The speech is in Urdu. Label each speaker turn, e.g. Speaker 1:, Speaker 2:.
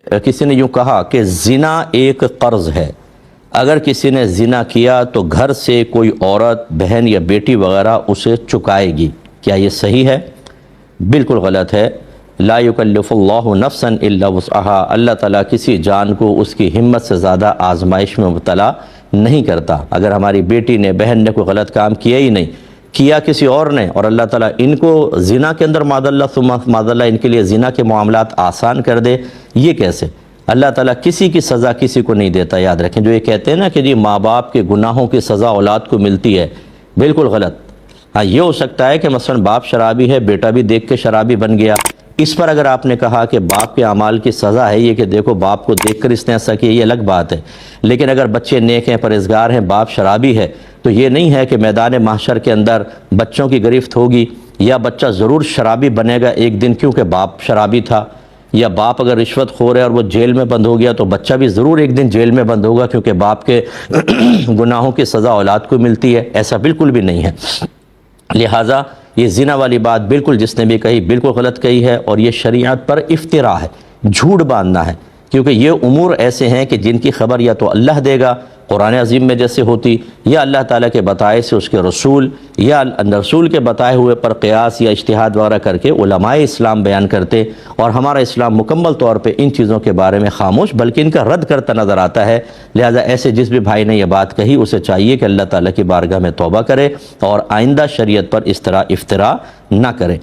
Speaker 1: کسی نے یوں کہا کہ زنا ایک قرض ہے، اگر کسی نے زنا کیا تو گھر سے کوئی عورت، بہن یا بیٹی وغیرہ اسے چکائے گی، کیا یہ صحیح ہے؟ بالکل غلط ہے۔ لا یکلف اللہ نفسا الا وسعها، اللہ تعالیٰ کسی جان کو اس کی ہمت سے زیادہ آزمائش میں مبتلا نہیں کرتا۔ اگر ہماری بیٹی نے، بہن نے کوئی غلط کام کیا ہی نہیں، کیا کسی اور نے، اور اللہ تعالیٰ ان کو زنا کے اندر معاذ اللہ ثم معاذ اللہ ان کے لیے زنا کے معاملات آسان کر دے، یہ کیسے؟ اللہ تعالیٰ کسی کی سزا کسی کو نہیں دیتا، یاد رکھیں۔ جو یہ کہتے ہیں نا کہ جی ماں باپ کے گناہوں کی سزا اولاد کو ملتی ہے، بالکل غلط۔ ہاں یہ ہو سکتا ہے کہ مثلا باپ شرابی ہے، بیٹا بھی دیکھ کے شرابی بن گیا، اس پر اگر آپ نے کہا کہ باپ کے اعمال کی سزا ہے یہ کہ دیکھو باپ کو دیکھ کر اس نے ایسا کیا، یہ الگ بات ہے۔ لیکن اگر بچے نیک ہیں، پرہیزگار ہیں، باپ شرابی ہے، تو یہ نہیں ہے کہ میدان محشر کے اندر بچوں کی گرفت ہوگی، یا بچہ ضرور شرابی بنے گا ایک دن کیونکہ باپ شرابی تھا، یا باپ اگر رشوت خور ہے اور وہ جیل میں بند ہو گیا تو بچہ بھی ضرور ایک دن جیل میں بند ہوگا کیونکہ باپ کے گناہوں کی سزا اولاد کو ملتی ہے، ایسا بالکل بھی نہیں ہے۔ لہٰذا یہ زنا والی بات بالکل جس نے بھی کہی بالکل غلط کہی ہے، اور یہ شریعت پر افتراء ہے، جھوٹ باندھنا ہے، کیونکہ یہ امور ایسے ہیں کہ جن کی خبر یا تو اللہ دے گا قرآن عظیم میں جیسے ہوتی، یا اللہ تعالیٰ کے بتائے سے اس کے رسول، یا رسول کے بتائے ہوئے پر قیاس یا اجتہاد وغیرہ کر کے علماء اسلام بیان کرتے، اور ہمارا اسلام مکمل طور پہ ان چیزوں کے بارے میں خاموش بلکہ ان کا رد کرتا نظر آتا ہے۔ لہٰذا ایسے جس بھی بھائی نے یہ بات کہی اسے چاہیے کہ اللہ تعالیٰ کی بارگاہ میں توبہ کرے اور آئندہ شریعت پر اس طرح افتراء نہ کرے۔